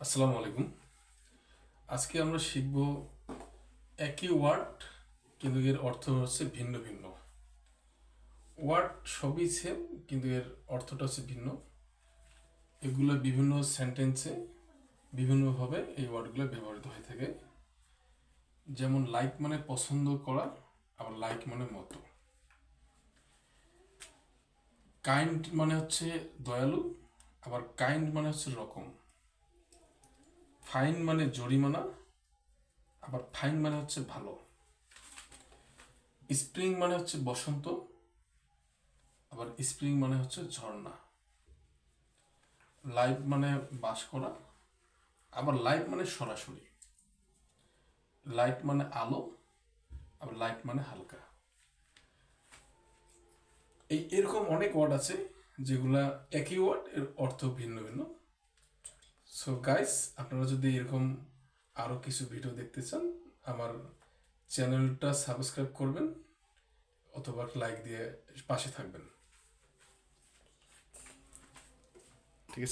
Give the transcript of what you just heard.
আসসালামু আলাইকুম। আজকে আমরা শিখব একই ওয়ার্ড কিন্তু এর অর্থ হচ্ছে ভিন্ন ভিন্ন। ওয়ার্ড সবই সেম কিন্তু এর অর্থটা হচ্ছে ভিন্ন। এগুলো বিভিন্ন সেন্টেন্সে বিভিন্নভাবে এই ওয়ার্ডগুলো ব্যবহৃত হয়ে থাকে। যেমন লাইক মানে পছন্দ করা, আবার লাইক মানে মতো। কাইন্ড মানে হচ্ছে দয়ালু, আবার কাইন্ড মানে হচ্ছে রকম। ফাইন মানে জরিমানা, আবার ফাইন মানে হচ্ছে ভালো। স্প্রিং মানে হচ্ছে বসন্ত, আবার স্প্রিং মানে হচ্ছে ঝর্ণা। লাইভ মানে বাস করা, আবার লাইভ মানে সরাসরি। লাইট মানে আলো, আবার লাইট মানে হালকা। এরকম অনেক ওয়ার্ড আছে যেগুলা একই ওয়ার্ড এর অর্থ ভিন্ন ভিন্ন। সো গাইস, আপনারা যদি এরকম আরো কিছু ভিডিও দেখতে চান, আমার চ্যানেলটা সাবস্ক্রাইব করবেন অথবা লাইক দিয়ে পাশে থাকবেন। ঠিক আছে।